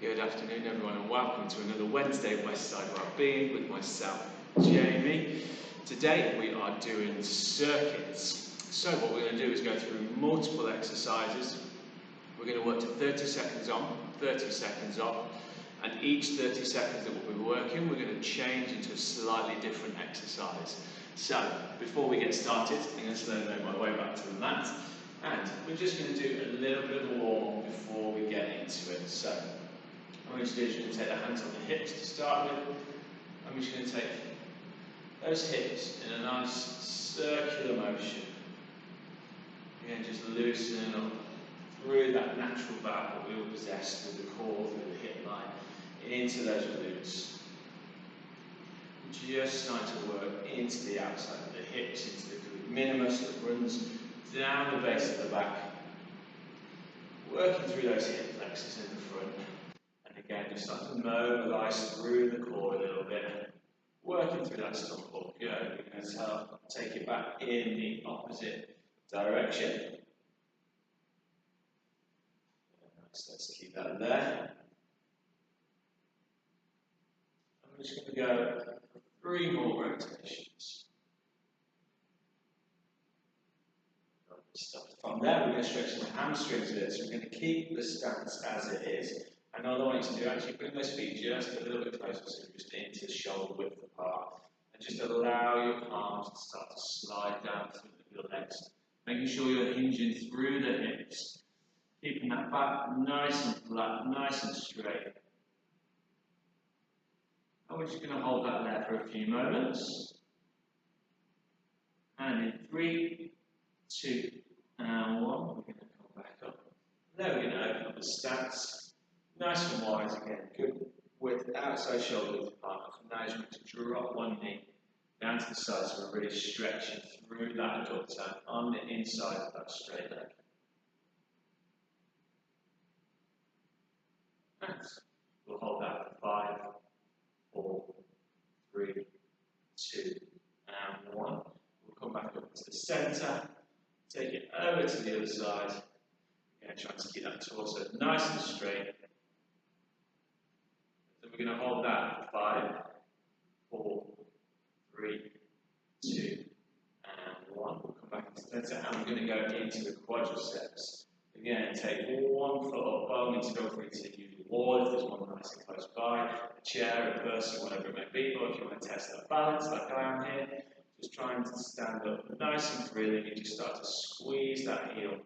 Good afternoon everyone and welcome to another Wednesday Westside Wellbeing with myself, Jamie. Today we are doing circuits. So what we're going to do is go through multiple exercises. We're going to work to 30 seconds on, 30 seconds off, and each 30 seconds that we'll be working we're going to change into a slightly different exercise. So before we get started, I'm going to slowly make my way back to the mat, and we're just going to do a little bit of a warm up before we get into it. So I'm just going to take the hands on the hips to start with. I'm just going to take those hips in a nice circular motion. Again, just loosening up through that natural bow that we all possess through the core, through the hip line, into those glutes. Just starting to work into the outside of the hips, into the glute minimus that runs down the base of the back. Working through those hip flexors in the front. And again, just start to mobilise through the core a little bit. Working through that stomach up. Good. We're going to take it back in the opposite direction. Nice, let's keep that there. I'm just going to go 3 more rotations. From there, we're going to stretch the hamstrings a bit. So we're going to keep the stance as it is. Another way to do it, actually bring those feet just a little bit closer, so just into shoulder width apart. And just allow your palms to start to slide down through your legs. Making sure you're hinging through the hips. Keeping that back nice and flat, nice and straight. And we're just going to hold that there for a few moments. And in 3, 2, and 1, we're going to come back up. Now we're going to open up the stance. Nice and wide again. Good width, outside shoulder width apart. Now you're going to drop one knee down to the side, so we're really stretching through that adductor on the inside of that straight leg. Nice. We'll hold that for 5, 4, 3, 2, and 1. We'll come back up to the centre, take it over to the other side. Again, trying to keep that torso nice and straight. So we're going to hold that for 5, 4, 3, 2, and 1. We'll come back into the centre, and we're going to go into the quadriceps. Again, take one foot up, only to feel free to use the wall if there's one nice and close by, a chair, a person, whatever it may be. Or if you want to test that balance, like I am here, just trying to stand up nice and freely. You just start to squeeze that heel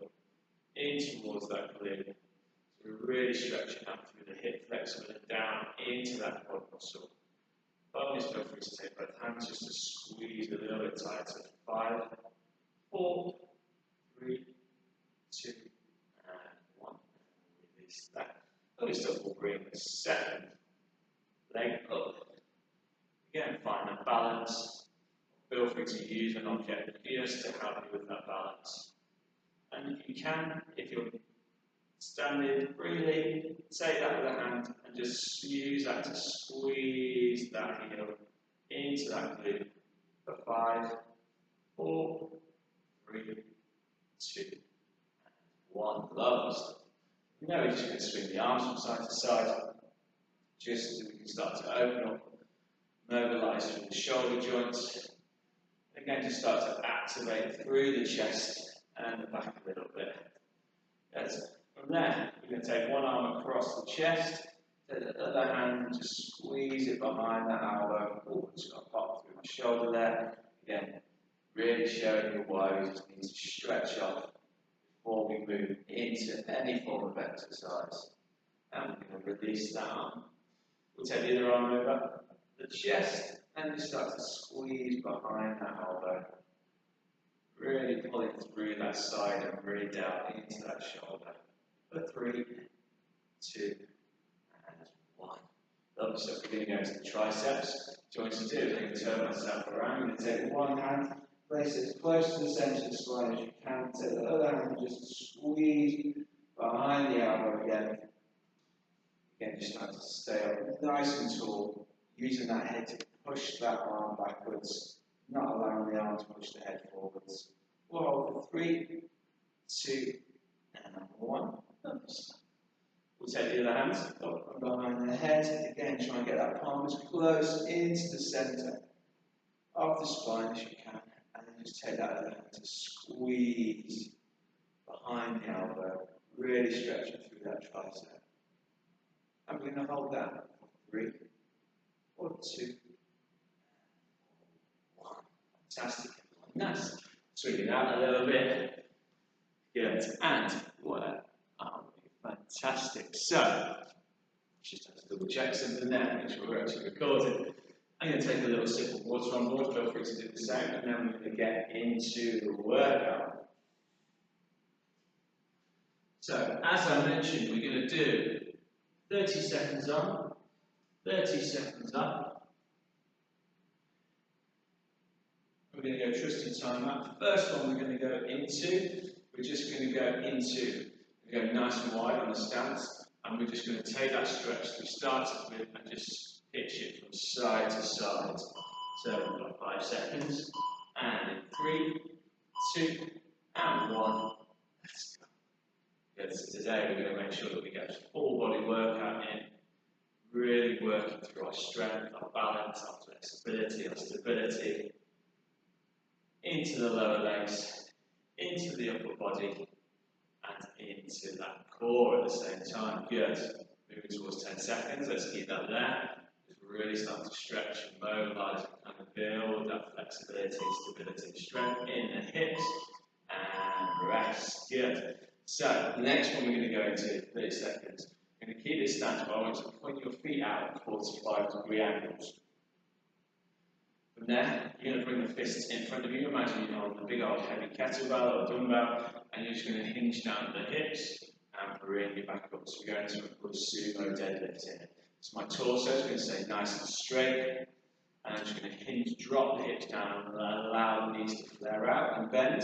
in towards that glute. So we're really stretching out through the hip flexor and down into that quad muscle. Always feel free to take both hands just to squeeze a little bit tighter. 5, 4, 3, 2, and 1. Release that. Lovely stuff. We'll bring the second leg up. Again, find that balance. Feel free to use an object just to help you with that balance. And if you can, if you're standing freely, take that with a hand and just use that to squeeze that heel into that glute for 5, 4, 3, 2, and 1. Lovely stuff. Now we're just going to swing the arms from side to side, just so we can start to open up, mobilise through the shoulder joints. Again, just start to activate through the chest and the back a little bit. Yes. From there, we're going to take one arm across the chest, take the other hand and just squeeze it behind that elbow. Oh, just got to pop through my shoulder there. Again, really showing you why we just need to stretch off before we move into any form of exercise. And we're going to release that arm. We'll take the other arm over the chest and just start to squeeze behind that elbow. Really pulling through that side and really down into that shoulder. For 3, 2, and 1. Lovely stuff. We're going to go into the triceps. So what I'm going to do is I'm going to turn myself around. I'm going to take one hand, place it as close to the centre of the spine as you can. Take the other hand and just squeeze behind the elbow again. Again, just trying to stay up nice and tall, using that head to push that arm backwards, not allowing the arm to push the head forwards. We'll hold for 3, 2, and 1. We'll take the other hand up and behind the head. Again, try and get that palm as close into the centre of the spine as you can. And then just take that other hand to squeeze behind the elbow, really stretching through that tricep. And we're going to hold that for 3 or 2, 1. Fantastic. Nice. Swing it out a little bit. Good. And what? Oh, fantastic. So, just have to double check something there, make sure we're actually recording. I'm going to take a little sip of water on board. Feel free to do the same. And then we're going to get into the workout. So, as I mentioned, we're going to do 30 seconds on, 30 seconds up. We're going to go trusty time up. The first one we're going to go into, we're just going to go nice and wide on the stance, and we're just going to take that stretch that we started with and just pitch it from side to side. So we've got 5 seconds, and in 3, 2, and 1, let's go. Good. So today we're going to make sure that we get a full body workout in, really working through our strength, our balance, our flexibility, our stability, into the lower legs, into the upper body, and into that core at the same time. Good. Moving towards 10 seconds. Let's keep that there. Just really start to stretch and mobilise and kind of build that flexibility, stability, strength in the hips, and rest. Good. So the next one we're going to go into 30 seconds. We're going to keep this stance, but I want you to point your feet out at 45-degree angles. From there, you're going to bring the fists in front of you. Imagine you're on a big old heavy kettlebell or dumbbell, and you're just going to hinge down at the hips and bring you back up. So we're going into a sumo deadlift here. So my torso is going to stay nice and straight, and I'm just going to hinge, drop the hips down, and allow the knees to flare out and bend.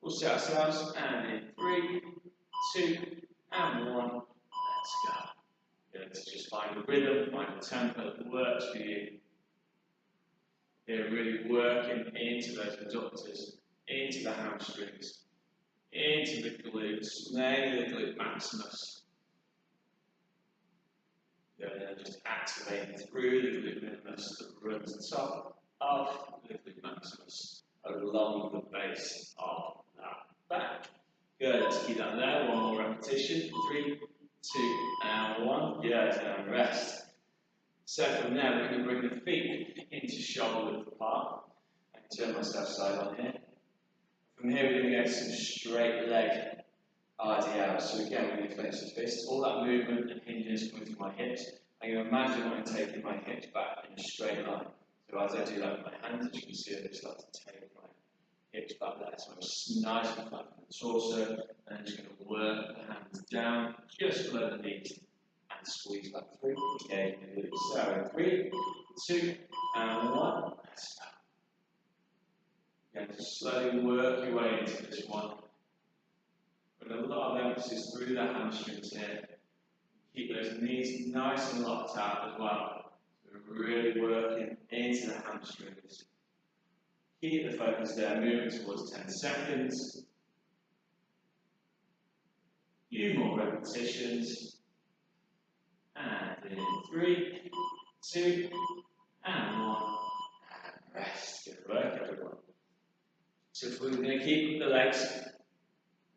We'll set ourselves, and in 3, 2, and 1, let's go. Good. So just find a rhythm, find a tempo that works for you. Here, really working into those adductors, into the hamstrings, into the glutes, mainly the glute maximus. Good, and then just activating through the glute minimus that runs top of the glute maximus along the base of that back. Good, let's keep that there. One more repetition. 3, 2, and 1. Good, and rest. So from there, we're going to bring the feet into shoulder width apart. I can turn myself side on here. From here, we're going to get some straight leg RDL. So again, we're going to clench the fists. All that movement and hinges coming through my hips. I'm going to imagine I'm taking my hips back in a straight line. So as I do that with my hands, as you can see, I just start to take my hips back there. So I'm just nice and flat from the torso, and I'm just going to work the hands down just below the knees. And squeeze back through. Okay, so 3, 2, and 1. Let's go. Again, just slowly work your way into this one. With a lot of emphasis through the hamstrings here. Keep those knees nice and locked out as well. So we're really working into the hamstrings. Keep the focus there, moving towards 10 seconds. Few more repetitions. And in 3, 2, and 1, and rest. Good work, everyone. So if we're going to keep the legs,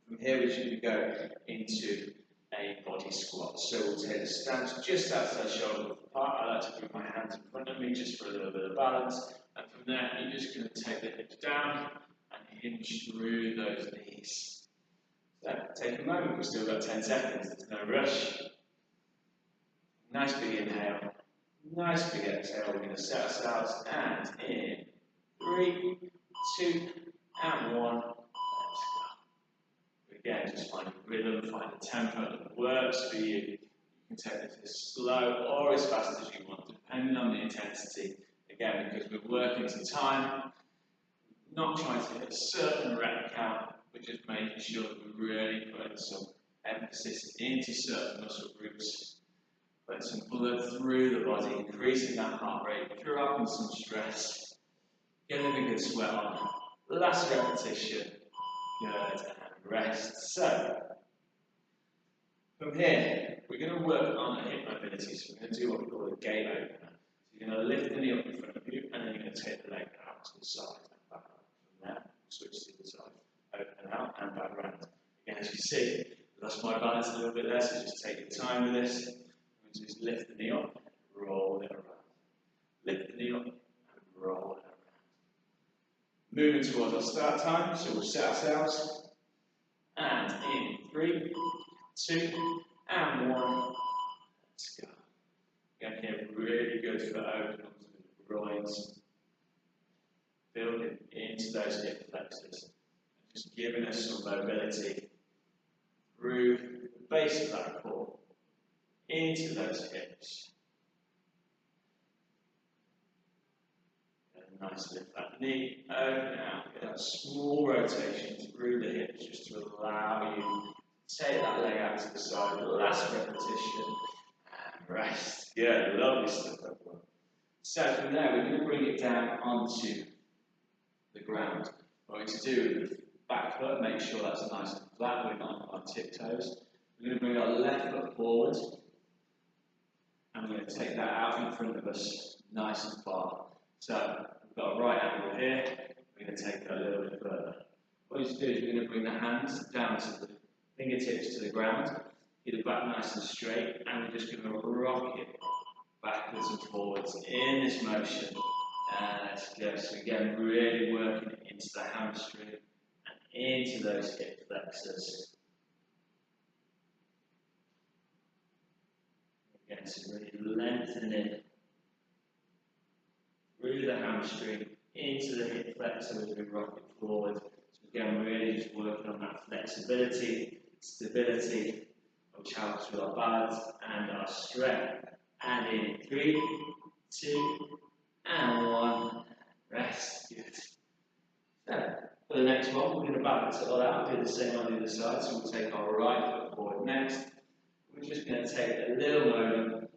from here we should go into a body squat. So we'll take a stance just outside shoulder width apart. I like to bring my hands in front of me just for a little bit of balance. And from there, you're just going to take the hips down and hinge through those knees. So take a moment, we've still got 10 seconds, there's no rush. Nice big inhale, nice big exhale. We're going to set ourselves, and in 3, 2, and 1. Let's go. Again, just find a rhythm, find a tempo that works for you. You can take this as slow or as fast as you want, depending on the intensity. Again, because we're working to time, not trying to hit a certain rep count, we're just making sure that we're really putting some emphasis into certain muscle groups. Put some blood through the body, increasing that heart rate, dropping some stress, getting a good sweat on. Last repetition, good, and rest. So, From here, we're going to work on a hip mobility, so we're going to do what we call a gate opener. So you're going to lift the knee up in front of you, and then you're going to take the leg out to the side and back up. From there, switch to the side, open out and back around. Again, as you see, I lost my balance a little bit there, so just take your time with this. And just lift the knee up, roll it around. Lift the knee up, and roll it around. Moving towards our start time, so we'll set ourselves. And in 3, 2, and 1. Let's go. Again, here, really good for opening up to the groins. Building into those hip flexors. Just giving us some mobility through the base of that core, into those hips. And nice lift that knee, open out. Get that small rotation through the hips just to allow you to take that leg out to the side. Last repetition. And rest. Good, lovely stuff, everyone. So from there, we're going to bring it down onto the ground. What we're going to do with the back foot, make sure that's nice and flat, we're not on our tiptoes. We're going to bring our left foot forward, and we're going to take that out in front of us, nice and far. So, we've got a right angle here, we're going to take that a little bit further. What we're going to do is we're going to bring the hands down to the fingertips to the ground, get it back nice and straight, and we're just going to rock it backwards and forwards in this motion. Let's go. So again, really working into the hamstring and into those hip flexors. Again, so really lengthening through the hamstring into the hip flexor as we rock it forward. So again, really just working on that flexibility, stability, which helps with our balance and our strength. And in 3, 2, and 1. Rest. Good. So, for the next one, we're going to balance it all out. Do the same on the other side. So we'll take our right foot forward next. We're just going to take a little moment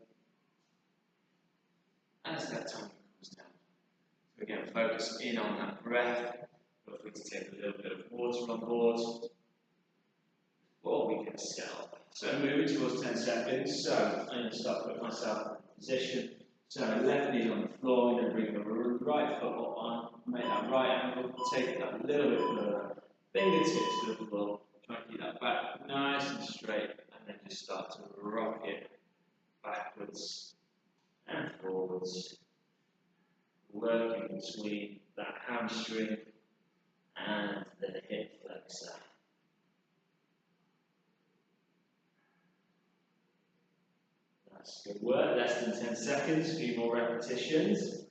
as that tongue comes down. So again, focus in on that breath. Feel free to take a little bit of water on board before we get settled. So moving towards 10 seconds. So I'm going to start putting myself in position. So left knee on the floor, we're going to bring the right foot up on, make that right angle, take that a little bit further, fingertips to the floor, try and keep that back nice and straight, and then just start to rock it backwards and forwards, working between that hamstring and the hip flexor. That's good work, less than 10 seconds, a few more repetitions.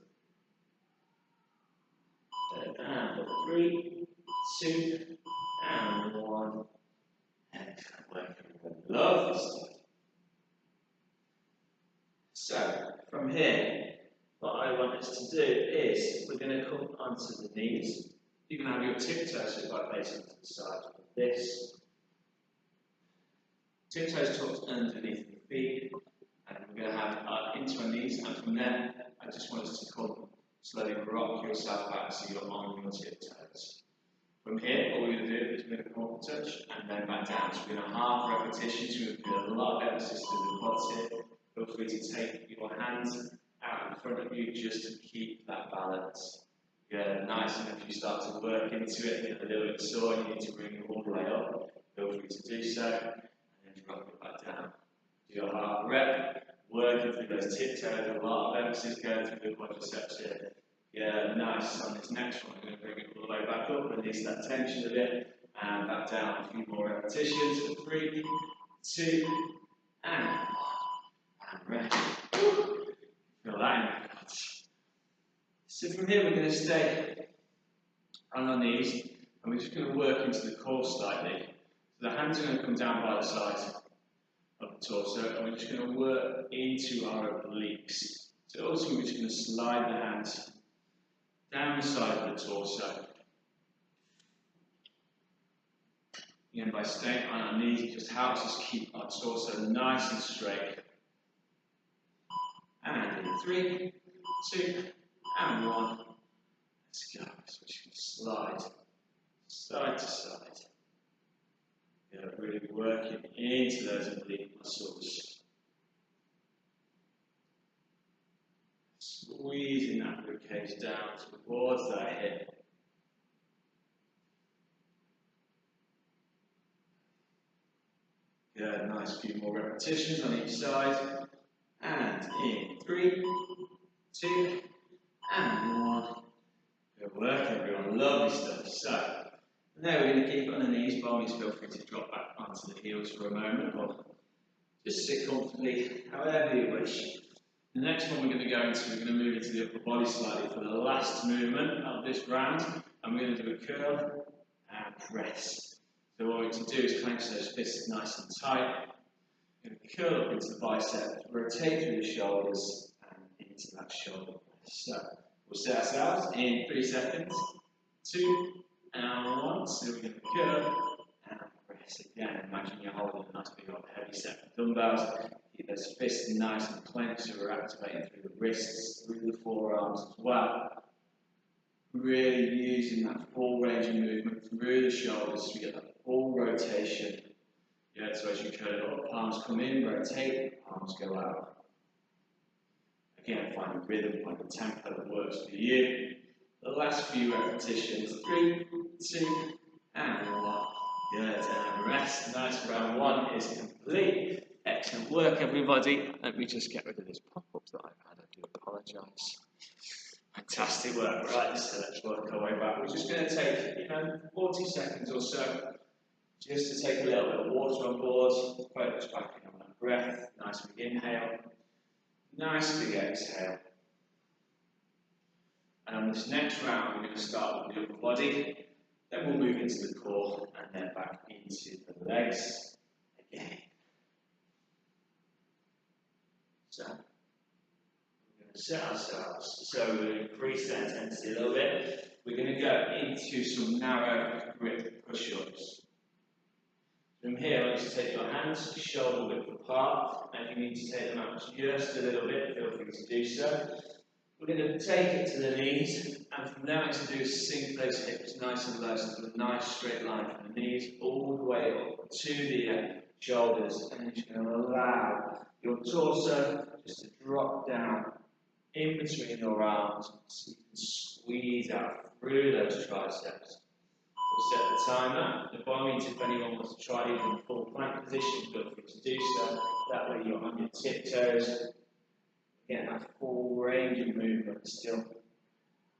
And 3, 2, and 1. Excellent work, everyone. Lovely stuff. So, from here, what I want us to do is we're going to come onto the knees. You can have your tiptoes so by facing to the side like this. Tiptoes tucked underneath the feet. And we're going to have into our knees, and from there, I just want us to come slowly rock yourself back so you're on your tiptoes. From here, what we're going to do is we're going to come up a touch and then back down. So we're going to half repetitions. We're going to put a lot of emphasis to the quads here. Feel free to take your hands out in front of you just to keep that balance. Yeah, nice. And if you start to work into it, get a little bit sore, you need to bring it all the way up. Feel free to do so, and then drop it back down. Do your half rep, working through those tiptoes, a lot of emphasis going through the quadriceps here. Yeah, nice. On this next one, we're going to bring it all the way back up, release that tension a bit, and back down. A few more repetitions. 3, 2, and 1. And rest. Feel that in your quads. So from here, we're going to stay on our knees, and we're just going to work into the core slightly. So the hands are going to come down by the sides of the torso, and we're just going to work into our obliques. So also we're just going to slide the hands down the side of the torso. Again, by staying on our knees, it just helps us keep our torso nice and straight. And in 3, 2, and 1. Let's go. So we should slide side to side. Yeah, really working into those oblique muscles. Squeezing that ribcage down towards that hip. Good, nice few more repetitions on each side. And in 3, 2, and 1. Good work, everyone. Lovely stuff. So, now we're going to keep it on the knees. By all means, feel free to drop back onto the heels for a moment, or just sit comfortably, however you wish. The next one we're going to go into, we're going to move into the upper body slightly for the last movement of this round, and we're going to do a curl and press. So what we're going to do is clench those fists nice and tight. We're going to curl up into the biceps, rotate through the shoulders, and into that shoulder press. So we'll set ourselves in 3 seconds, 2, and 1. So we're going to curl and press again. Imagine you're holding a nice big old heavy set of dumbbells. Keep those fists nice and clenched, so we're activating through the wrists, through the forearms as well. Really using that full range of movement through the shoulders so we get that full rotation. Yeah, so as you curl it up, palms come in, rotate, palms go out. Again, find a rhythm, find a tempo that works for you. The last few repetitions, 3, 2, and 1. Good, and rest. Nice, round 1 is complete. Excellent work, everybody. Let me just get rid of this pop-up that I've had. I do apologise. Fantastic work. Right, so let's work our way back. We're just going to take, 40 seconds or so, just to take a little bit of water on board. Focus back in on that breath. Nice big inhale. Nice big exhale. And on this next round, we're going to start with the upper body. Then we'll move into the core, and then back into the legs again. So, we're going to set ourselves, so we're going to increase that intensity a little bit. We're going to go into some narrow grip push-ups. From here, I want you to take your hands shoulder width apart, and if you need to take them out just a little bit, feel free to do so. We're going to take it to the knees, and from there, what to do is sink those hips nice and low, so a nice straight line from the knees all the way up to the shoulders, and you're just going to allow your torso just to drop down in between your arms so you can squeeze out through those triceps. We'll set the timer. By all means, if anyone wants to try even full plank position, feel free to do so. That way you're on your tiptoes. Get that full range of movement still.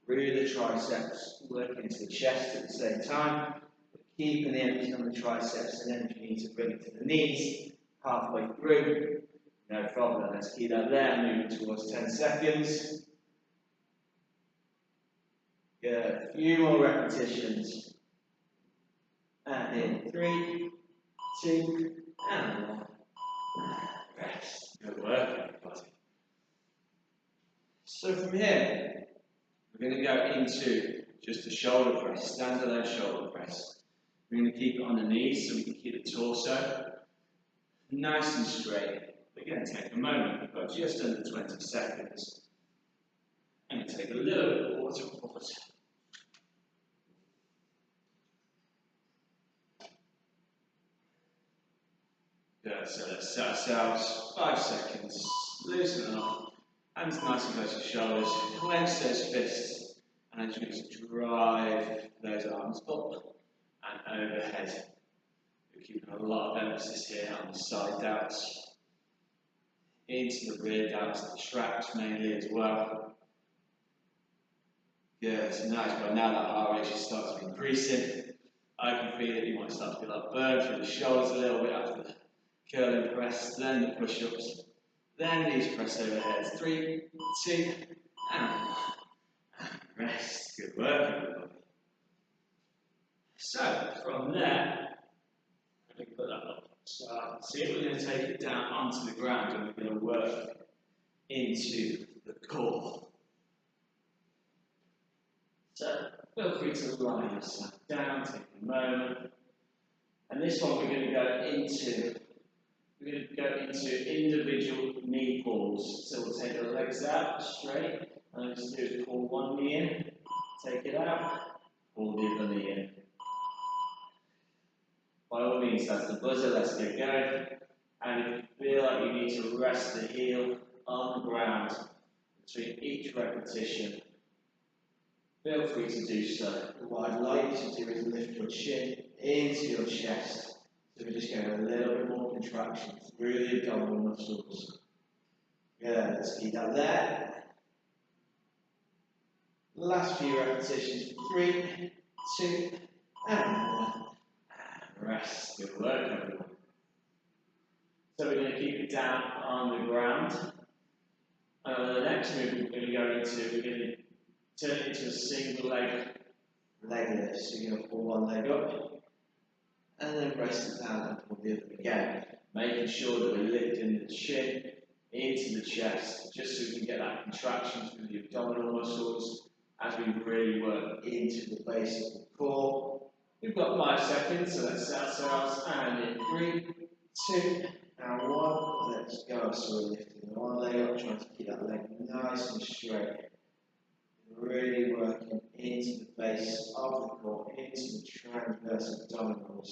Through the triceps, working into the chest at the same time. Keeping the empty on the triceps, and then if you need to bring it to the knees, halfway through, no problem. Let's keep that there, moving towards 10 seconds. Good, a few more repetitions. And in 3, 2, and 1. Rest. Good work, everybody. So from here, we're going to go into just a shoulder press, standalone shoulder press. We're going to keep it on the knees so we can keep the torso nice and straight. We're going to take a moment, we've got just under 20 seconds. And take a little bit of water on board. Good, so let's set ourselves 5 seconds, loosen up, hands nice and close to shoulders, clench those fists, and then just drive those arms up and overhead. We're keeping a lot of emphasis here on the side delts, into the rear delts, the traps mainly as well. Good, so nice, but now that heart rate should start to be increasing. I can feel it, you might start to feel that burn through the shoulders a little bit after the curl and press, then the push-ups, then these press overheads. 3, 2, and 1. And rest. Good work, everybody. So, from there, let me put that up. So, see, we're going to take it down onto the ground and we're going to work into the core. So, feel free to lie yourself down, take a moment. And this one we're going to go into. We're going to go into individual knee pulls. So we'll take the legs out straight, and let's do is pull one knee in, take it out, pull the other knee in. by all means, that's the buzzer, let's get going. And if you feel like you need to rest the heel on the ground between each repetition, feel free to do so. What I'd like you to do is lift your chin into your chest. So we're just getting a little bit more contraction through the abdominal muscles. Good, let's keep that there. Last few repetitions, 3, 2, and 1. And rest. Good work, everyone. So we're going to keep it down on the ground. And the next move we're going to go into, we're going to turn it into a single leg lift. So you're going to pull one leg up, and then rest it down and pull the other again. Making sure that we're lifting the chin into the chest, just so we can get that contraction through the abdominal muscles as we really work into the base of the core. We've got 5 seconds, so let's set ourselves, and in 3, 2, and 1, let's go. So we're lifting one leg up, trying to keep that leg nice and straight. Really working into the base of the core, into the transverse abdominals.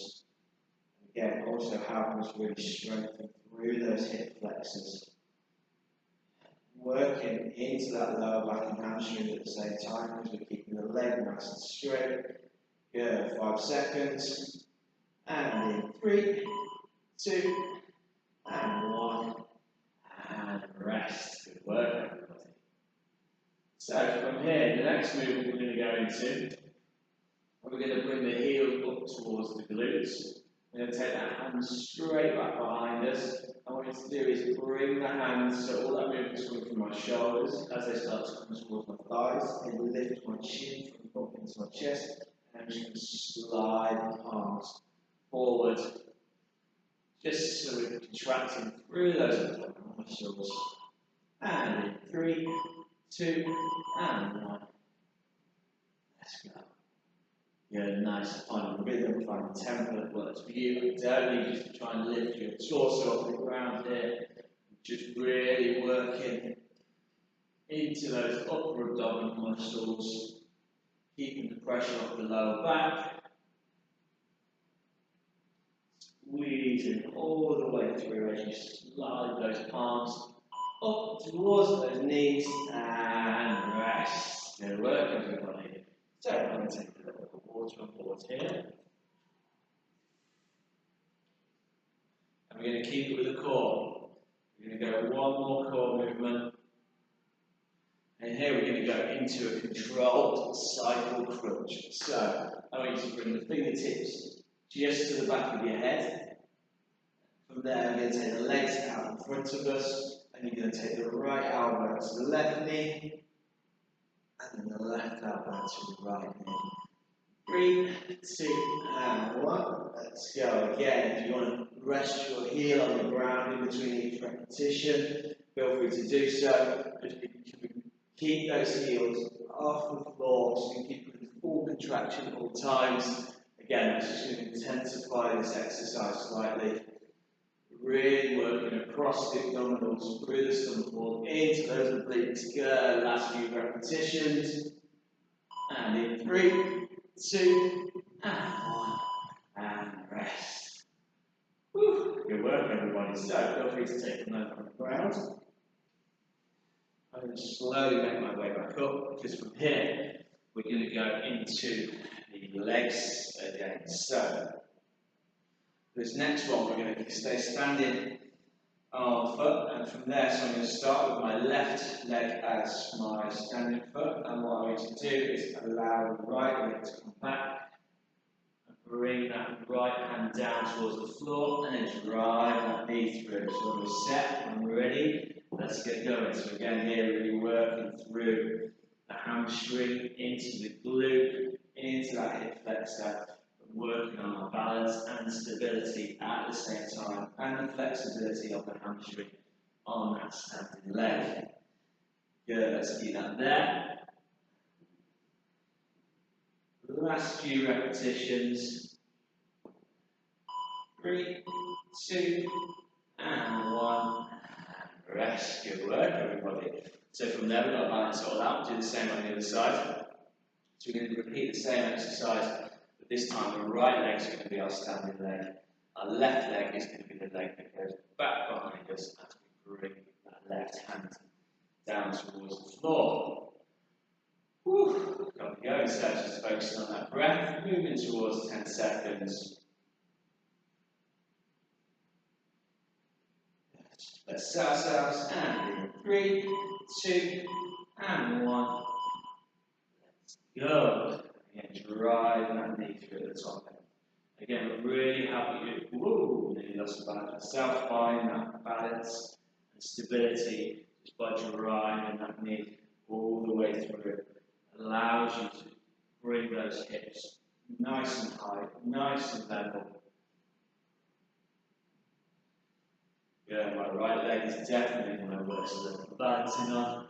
Again, also helping us really strengthen through those hip flexors. Working into that lower back and hamstring at the same time because we're keeping the leg nice and straight. Good, 5 seconds. And in 3, 2, and 1. And rest. Good work, everybody. So from here, the next move we're going to go into, we're going to bring the heel up towards the glutes. We're going to take that hand straight back behind us. And what I want to do is bring the hands, so all that movement is coming from my shoulders as they start to come towards my thighs, and lift my chin from up into my chest, and I'm just going to slide the palms forward, just so we're contracting through those abdominal muscles. And in 3, 2, and 1. Let's go. Good, nice, find a rhythm, find a tempo that works for you. You don't need just to try and lift your torso off the ground here. Just really working into those upper abdominal muscles, keeping the pressure off the lower back. Squeezing all the way through as you slide those palms up towards those knees and rest. Good work, everybody. So I'm going to take a little bit of water on board here. And we're going to keep it with the core. We're going to go one more core movement. And here we're going to go into a controlled cycle crunch. So I want you to bring the fingertips just to the back of your head. From there, we're going to take the legs out in front of us. And you're going to take the right elbow to the left knee. And then the left elbow to the right knee. 3, 2, and 1. Let's go again. If you want to rest your heel on the ground in between each repetition, feel free to do so. Just keep those heels off the floor so you can keep them in full contraction at all times. Again, that's just going to intensify this exercise slightly. Really working across the abdominals, through the stomach wall, into those obliques. Good. Last few repetitions. And in 3, 2, and 1. And rest. Whew. Good work, everybody. So, feel free to take a moment on the ground. I'm going to slowly make my way back up, because from here, we're going to go into the legs again. So, this next one, we're going to stay standing on foot, and from there, so I'm going to start with my left leg as my standing foot, and what I'm going to do is allow the right leg to come back, and bring that right hand down towards the floor, and then drive that knee through. So when we're set, when we're ready, let's get going. So again, here really working through the hamstring, into the glute, into that hip flexor, working on our balance and stability at the same time, and the flexibility of the hamstring on that standing leg. Good, let's keep that there. Last few repetitions. 3, 2, and 1. And rest. Good work, everybody. So from there, we've got to balance it all out. Do the same on the other side. So we're going to repeat the same exercise But this time the right leg is going to be our standing leg. Our left leg is going to be the leg that goes back behind us as we bring that left hand down towards the floor. Whew. Got to go. So just focusing on that breath, moving towards 10 seconds. Let's set ourselves and 3, 2, and 1. Let's go. Again, drive that knee through at the top end. Again, really help you. Whoa, nearly lost the balance. Self-find that balance and stability just by driving that knee all the way through. Allows you to bring those hips nice and high, nice and level. Yeah, my right leg is definitely my worst little balancing on.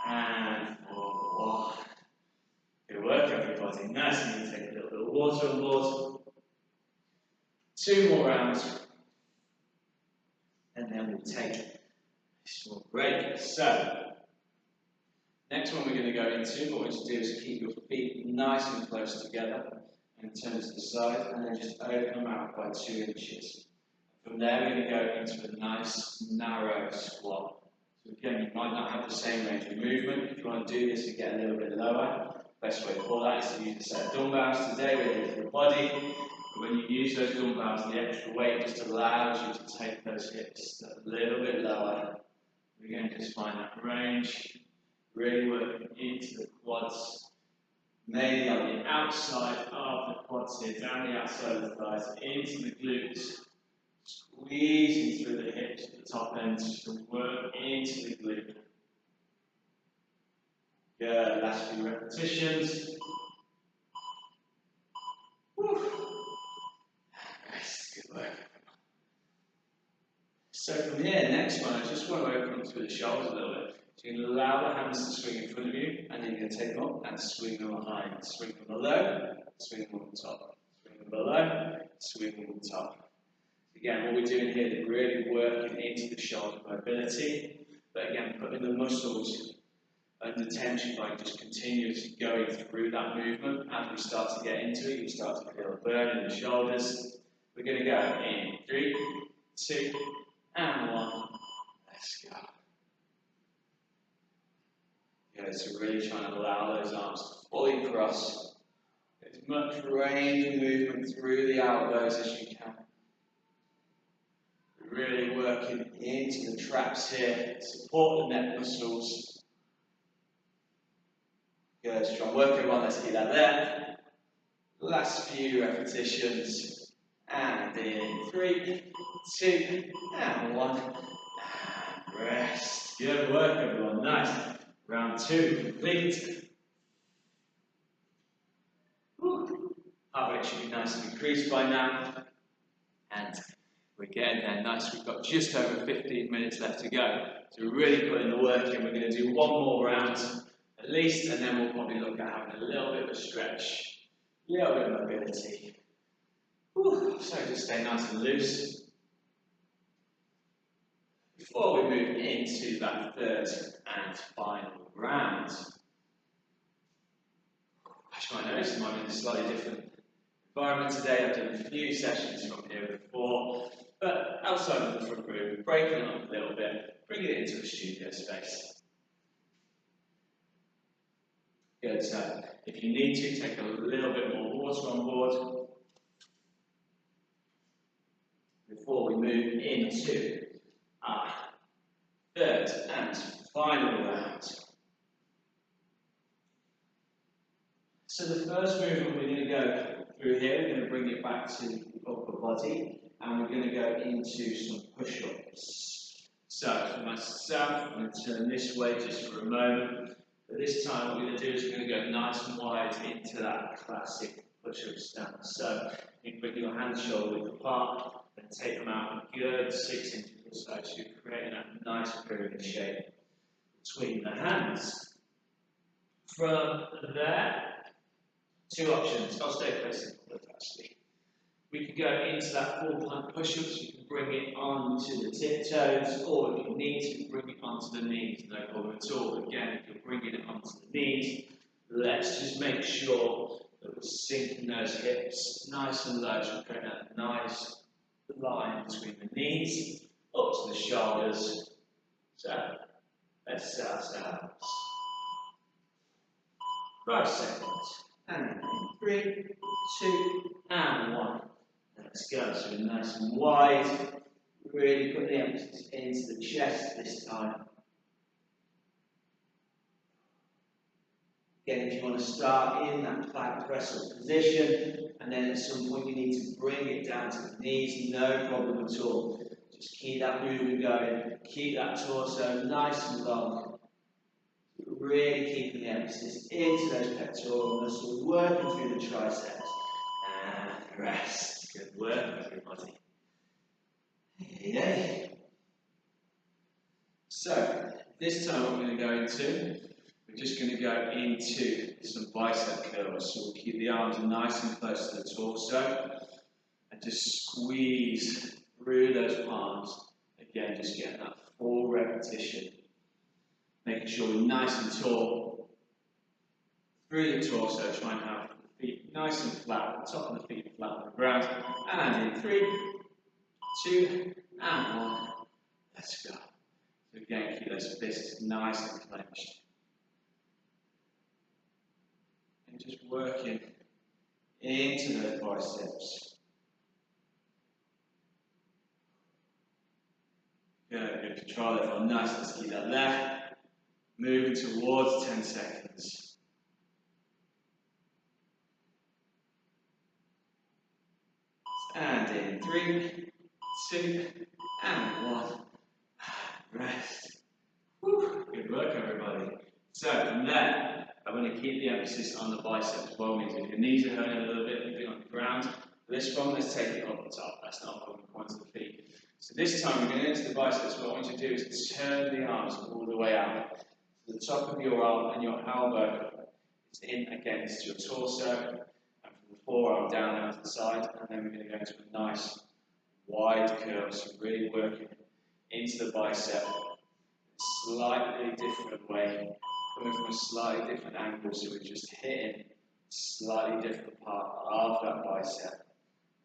And forward. Good work, everybody. Nice. I'm going to take a little bit of water on board. 2 more rounds. And then we'll take a small break. So, next one we're going to go into, what we want to do is keep your feet nice and close together and turn to the side, and then just open them out by 2 inches. From there, we're going to go into a nice, narrow squat. So again, you might not have the same range of movement. If you want to do this and get a little bit lower, best way for that is to use a set of dumbbells today with your body. But when you use those dumbbells, the extra weight just allows you to take those hips a little bit lower. We're going to just find that range, really working into the quads, maybe on the outside of the quads here, down the outside of the thighs, into the glutes. Squeezing through the hips at the top end to work into the glute. Good, last few repetitions. Woo. Nice, good work. So from here, next one, I just want to open up through the shoulders a little bit. So you can allow the hands to swing in front of you, and then you're going to take them up and swing them behind. Swing them below, swing them on top. Swing them below, swing them on top. Again, what we're doing here is really working into the shoulder mobility, but again, putting the muscles under tension by just continuously going through that movement. As we start to get into it, you start to feel a burn in the shoulders. We're going to go in 3, 2, and 1. Let's go. Good, so really trying to allow those arms to fully cross. Get as much range of movement through the elbows as you can. Really working into the traps here, support the neck muscles. Good, strong work everyone, let's keep that there. Last few repetitions, and in 3, 2, and 1, and rest. Good work everyone, nice. Round 2 complete. Heart rate should be nice and increased by now. And we're getting there nice. We've got just over 15 minutes left to go. So we're really putting the work in. We're going to do 1 more round at least, and then we'll probably look at having a little bit of a stretch, a little bit of mobility. Whew. So just stay nice and loose. Before we move into that 3rd and final round, actually I noticed it might be in a slightly different environment today. I've done a few sessions from here before. But outside of the front room, breaking it up a little bit, bringing it into a studio space. Good, so if you need to, take a little bit more water on board before we move into our 3rd and final round. So the first movement we're going to go through here, we're going to bring it back to the upper body. And we're going to go into some push-ups. So for myself, I'm going to turn this way just for a moment. But this time what we're going to do is we're going to go nice and wide into that classic push-up stance. So you can bring your hands shoulder width apart and take them out a good 6 inches or so. So you're creating that nice pyramid shape between the hands. From there, 2 options. I'll stay facing forward actually. We can go into that full plank push-up, so you can bring it onto the tiptoes, or if you need to, bring it onto the knees, no problem at all. Again, if you're bringing it onto the knees, let's just make sure that we're sinking those hips nice and low, so we're creating that nice line between the knees, up to the shoulders. So, let's set ourselves 5 seconds. And 3, 2, and 1. Let's go. So we're nice and wide. Really put the emphasis into the chest this time. Again, if you want to start in that plank press up position, and then at some point you need to bring it down to the knees, no problem at all. Just keep that movement going. Keep that torso nice and long. Really keeping the emphasis into those pectoral muscles, working through the triceps. And rest. Good work, everybody. Yay. So, this time what we're going to go into, we're just going to go into some bicep curls. So we'll keep the arms nice and close to the torso and just squeeze through those palms. Again, just getting that full repetition. Making sure we're nice and tall through the torso. Try and have the feet nice and flat, the top of the feet flat on the ground. And in 3, 2, and 1. Let's go. So again, keep those fists nice and clenched. And just working into those biceps. Good, control it for nice. Let's keep that there. Moving towards 10 seconds. And in 3, 2, and 1. Rest. Whew. Good work, everybody. So from there, I'm going to keep the emphasis on the biceps. Well, means if your knees are hurting a little bit, you've been on the ground. For this one, let's take it up the top. That's not a problem. Point to the feet. So this time, we're going into the biceps. What I want you to do is turn the arms all the way out. The top of your arm and your elbow is in against your torso, and from the forearm down out to the side, and then we're going to go into a nice wide curl, so really working into the bicep in a slightly different way, coming from a slightly different angle, so we're just hitting a slightly different part of that bicep.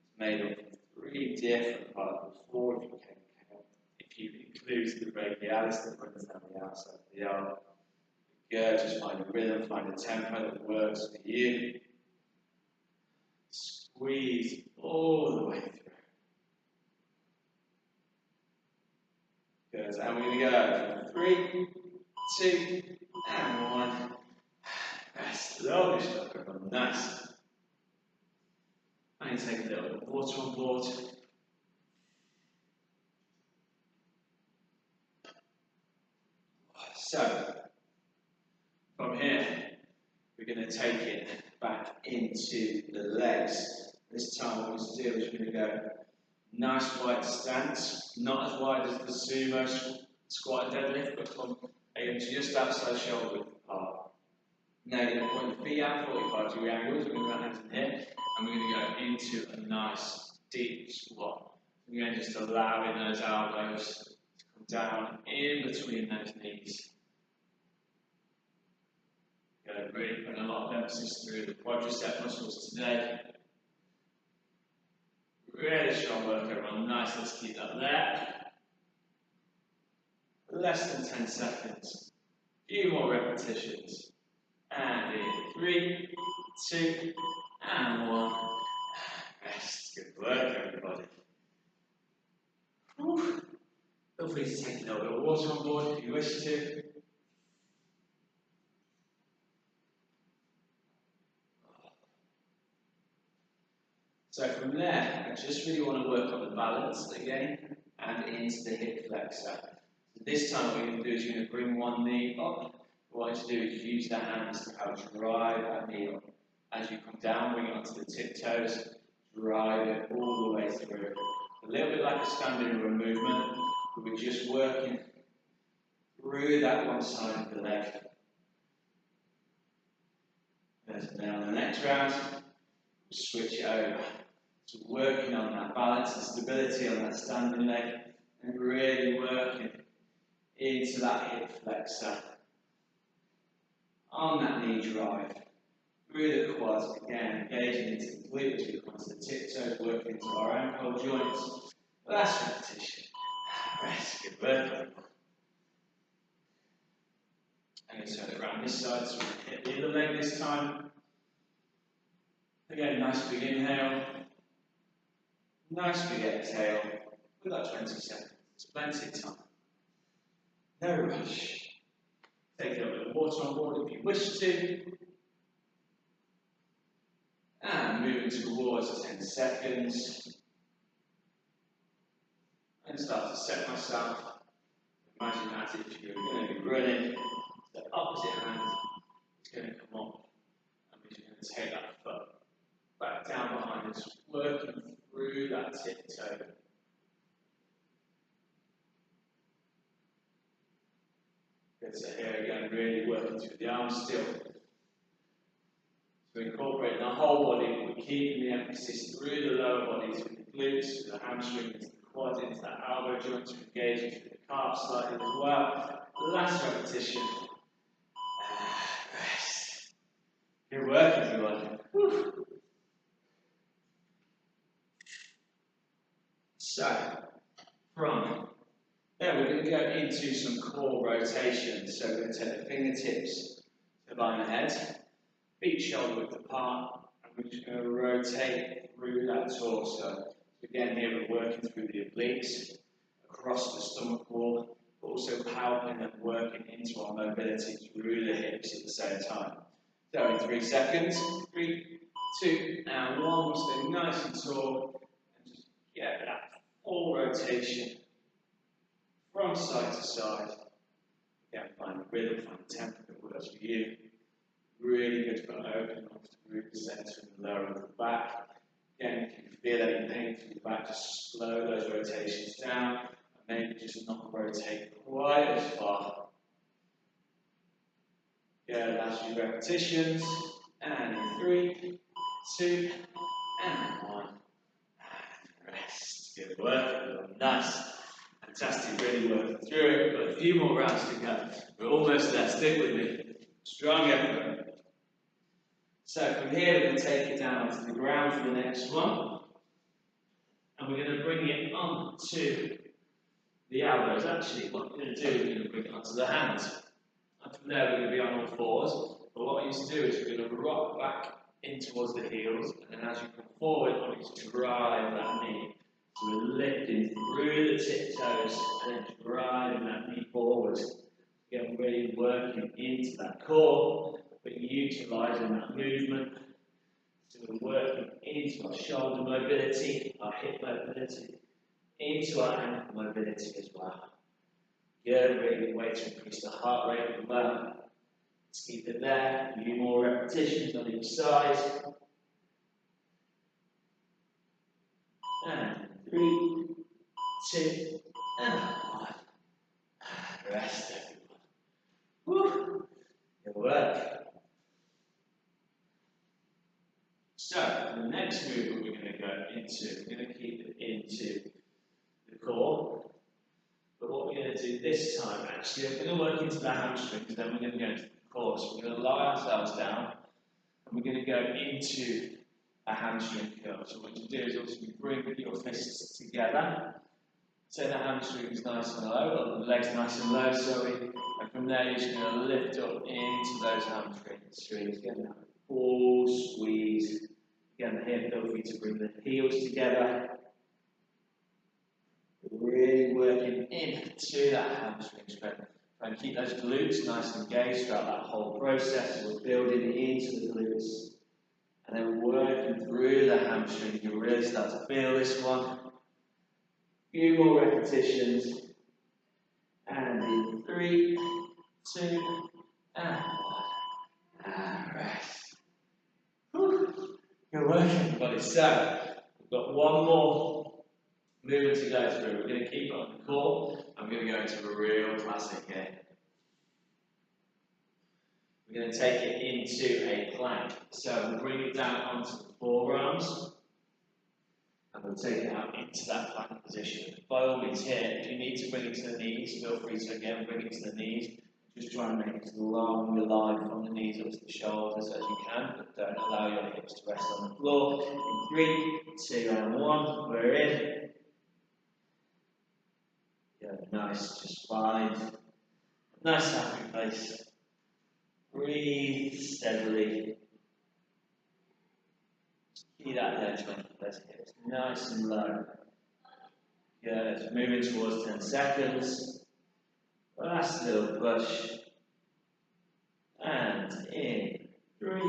It's made up of 3 different parts, 4 if you can count, if you include the brachialis that runs down the outside of the arm. Good, just find a rhythm, find a tempo that works for you. Squeeze all the way through. Good, and we're going to go 3, 2, and 1. Rest, lovely stuff, everyone, nice. And take a little bit of water on board. So, from here, we're going to take it back into the legs. This time what we're going to do is we're going to go nice wide stance, not as wide as the sumo squat and deadlift, but come again just outside shoulder width apart. Now you're going to point the feet out 45-degree angles, we're going to go hands in here, and we're going to go into a nice deep squat. Again, just allowing those elbows to come down in between those knees. Really putting a lot of emphasis through the quadricep muscles today. Really strong work, everyone. Nice, let's keep that there. Less than 10 seconds. A few more repetitions. And in 3, 2, and 1. Rest. Good work, everybody. Whew. Feel free to take a little bit of water on board if you wish to. So from there, I just really want to work on the balance again and into the hip flexor. So this time what you're going to do is you're going to bring one knee up. What you want to do is use the hands to help drive that knee up. As you come down, bring it onto the tiptoes, drive it all the way through. A little bit like a standing room movement, but we're just working through that one side of the leg. And then on the next round, we'll switch it over. So working on that balance and stability on that standing leg and really working into that hip flexor. On that knee drive, through the quads, again, engaging into the glutes, we come onto the tiptoes, working into our ankle joints. Last repetition. Rest, good work. I'm going to turn it around this side, so we hit the other leg this time. Again, nice big inhale. Nice big exhale. We've got 20 seconds. It's plenty of time. No rush. Take a little bit of water on board if you wish to. And moving towards 10 seconds. And start to set myself. Imagine that if you're going to be running, the opposite hand is going to come up. And we're just going to take that foot back down behind us, working through that tiptoe. Good, so here again, really working through the arms still. So incorporating the whole body, we're keeping the emphasis through the lower body, through the glutes, through the hamstrings, the quads, into that elbow joint, to engaging through the calf slightly as well. Last repetition. Rest. Good work, everyone. Whew. So, from there we're going to go into some core rotations. So we're going to take the fingertips to line the head, feet shoulder width apart, and we're just going to rotate through that torso. So again, here we're working through the obliques, across the stomach wall, but also helping and working into our mobility through the hips at the same time. So in 3 seconds, 3, 2, and 1, we'll stay nice and tall, and just get that full rotation from side to side. Again, find the rhythm, find the tempo that works for you. Really good for opening up through the centre and the lower of the back. Again, if you feel any pain through the back, just slow those rotations down and maybe just not rotate quite as far. Yeah, last few repetitions. And in 3, 2, and 1. And rest. Good work. Nice. Fantastic. Really working through it. We've got a few more rounds to go. We're almost there. Stick with me. Strong effort. So from here, we're going to take it down onto the ground for the next one. And we're going to bring it onto the elbows. Actually, what we're going to do is we're going to bring it onto the hands. And from there, we're going to be on all fours. But what we need to do is we're going to rock back in towards the heels. And then as you come forward, I want you to drive that knee. So we're lifting through the tiptoes and then driving that knee forward. Again, really working into that core, but utilising that movement. So we're working into our shoulder mobility, our hip mobility, into our ankle mobility as well. Good, really way to increase the heart rate as well. Let's keep it there. A few more repetitions on each side. And 3, 2, and 1. Rest, everyone. Woo! Good work. So, the next movement we're going to go into, we're going to keep it into the core. But what we're going to do this time, actually, we're going to work into the hamstrings, then we're going to go into the core. So we're going to lie ourselves down, and we're going to go into a hamstring curl. So what you do is also you bring your fists together. So the hamstrings nice and low, or the legs nice and low, sorry. And from there you're just going to lift up into those hamstrings. Again, that full squeeze. Again, here feel free to bring the heels together. Really working into that hamstring strength. Try and keep those glutes nice and engaged throughout that whole process. So we're building into the glutes. And then working through the hamstring. You really start to feel this one. Few more repetitions. And in 3, 2, and 1. And rest. Whew. Good work, everybody. So, we've got one more movement to go through. We're going to keep it on the core. I'm going to go into a real classic here. We're going to take it into a plank. So we'll bring it down onto the forearms. And we'll take it out into that plank position. By all means here, if you need to bring it to the knees, feel free to again bring it to the knees. Just try and make as long your line from the knees up to the shoulders as you can, but don't allow your hips to rest on the floor. In 3, 2, and 1, we're in. Yeah, nice, just find a nice happy place. Breathe steadily. Keep that there, trying to keep those hips nice and low. Good, moving towards 10 seconds. Last little push. And in 3,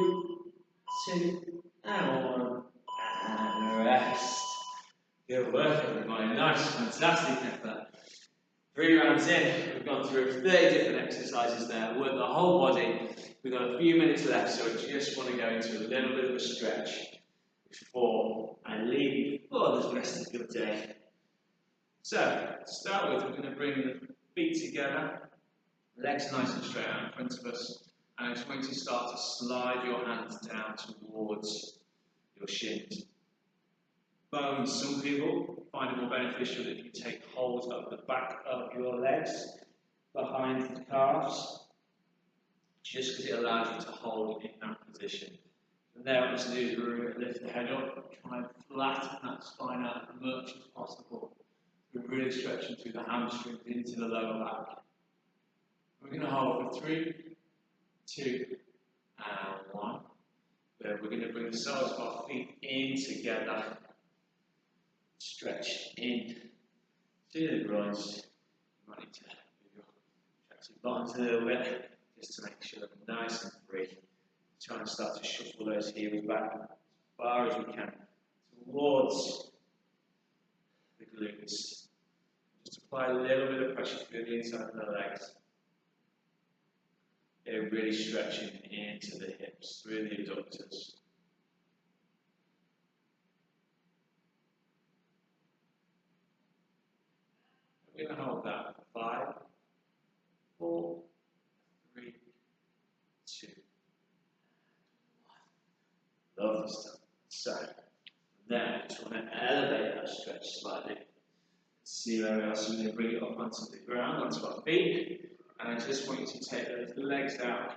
2, and 1. And rest. Good work, everybody. Nice, fantastic effort. 3 rounds in, we've gone through 30 different exercises there, worked the whole body. We've got a few minutes left, so I just want to go into a little bit of a stretch before I leave you for the rest of your day. So, to start with, we're going to bring the feet together, legs nice and straight out in front of us, and I just want you to start to slide your hands down towards your shins. Bones, some people find it more beneficial if you take hold of the back of your legs behind the calves, just because it allows you to hold in that position. And there, what I'm going to do is lift the head up, try and flatten that spine out as much as possible. We're really stretching through the hamstrings into the lower back. We're going to hold for 3, 2, and 1. Then we're going to bring the soles of our feet in together. Stretch in to the groins. You might need to move your tractive bottoms a little bit just to make sure they're nice and free. Try and start to shuffle those heels back as far as we can towards the glutes. Just apply a little bit of pressure through the inside of the legs. They're really stretching into the hips, through the adductors. We're going to hold that for 5, 4, 3, 2, 1. Lovely stuff. So, from there, I just want to elevate that stretch slightly. See where else we're going to bring it up onto the ground, onto our feet. And I just want you to take those legs out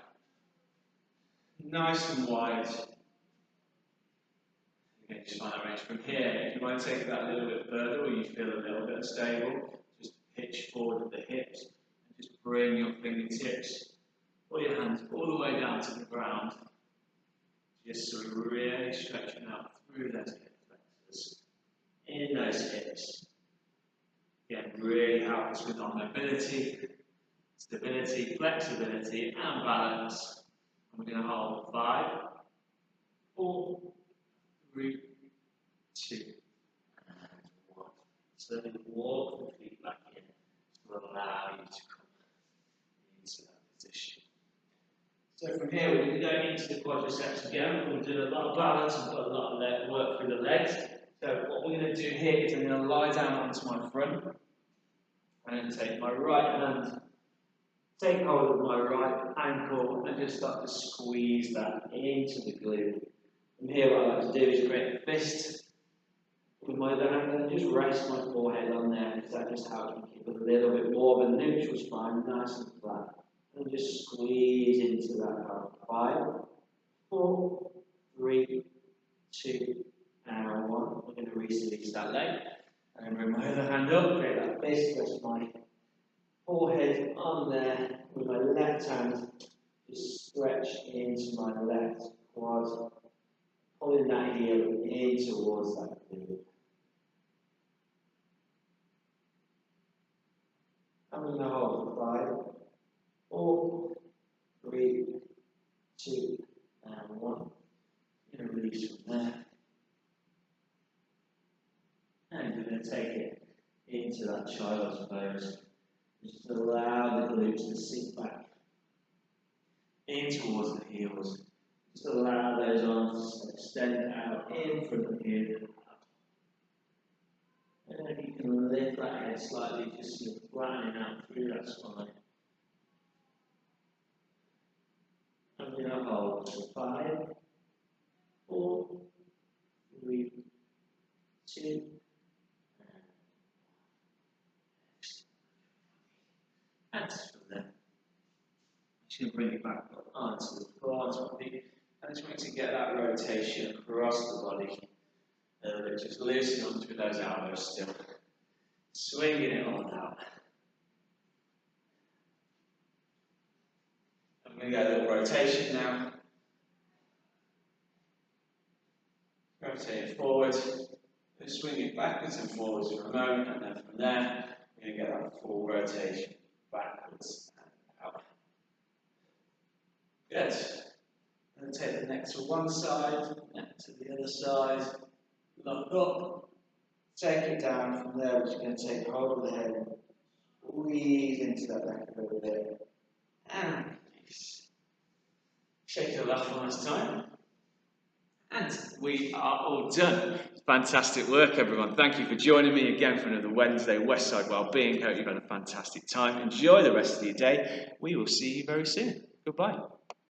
nice and wide. Again, just find that range from here. If you want to take that a little bit further, or you feel a little bit unstable, just pitch forward at the hips and just bring your fingertips or your hands all the way down to the ground. Just sort of really stretching out through those hip flexors, in those hips. Again, really help us with our mobility, stability, flexibility, and balance. And we're going to hold 5, 4, 3, 2, and 1. Slowly walk the feet back in to allow you to come into that position. So from here, we're going to go into the quadriceps again. We're going to do a lot of balance and put a lot of work through the legs. So what we're going to do here is I'm going to lie down onto my front. I'm going to take my right hand, take hold of my right ankle, and just start to squeeze that into the glute. From here, what I like to do is create a fist with my other hand and just rest my forehead on there, because that just helps me keep a little bit more of a neutral spine, nice and flat. And just squeeze into that part. 5, 4, 3, 2, and 1. We're going to release that leg. And bring my other hand up, create that fist, rest my forehead on there. With my left hand, just stretch into my left quad, pulling that heel in towards that glute. I'm going to hold 5, 4, 3, 2, and 1. I'm going to release from there. And we're going to take it into that child's pose. Just allow the glutes to sink back in towards the heels. Just allow those arms to extend out in front of you. And then you can lift that head slightly, just sort of flattening out through that spine. I'm going to hold for 5, 4, 3, 2, and from there. Just going to bring it back up onto the floor, onto my feet. And just want to get that rotation across the body. Just loosen up through those elbows still. Swinging it on out. I'm going to go a little rotation now. Rotate it forward. Swing it backwards and forwards for a moment, and then from there, we're going to get that full rotation backwards and out. Good. And then take the neck to one side, neck to the other side, lock up, take it down. From there, we're just going to take hold of the head, squeeze into that back a little bit, and release. Shake the left one last time. And we are all done. Fantastic work, everyone. Thank you for joining me again for another Wednesday Westside Wellbeing. Hope you've had a fantastic time. Enjoy the rest of your day. We will see you very soon. Goodbye.